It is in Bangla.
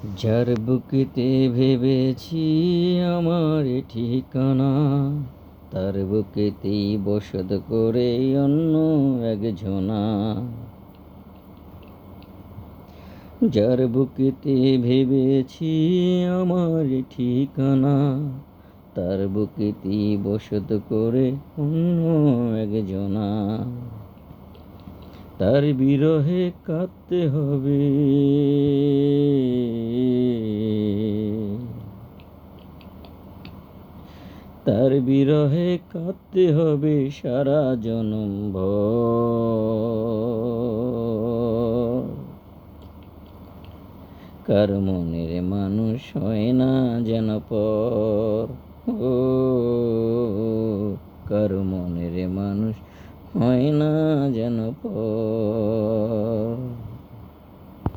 যার বুকেতে ভেবেছি আমার ঠিকানা, তার বুকেতেই বসত করে অন্য একজনা। যার বুকেতে ভেবেছি আমার ঠিকানা, তার বুকেতেই বসত করে অন্য একজনা। তার বিরহে কাঁদতে হবে, তার বিরহে কাঁদতে হবে সারা জনম ভর। কার মনের মানুষ হয় না যেন পর, ও কার মনের মানুষ হয় না যেন পর।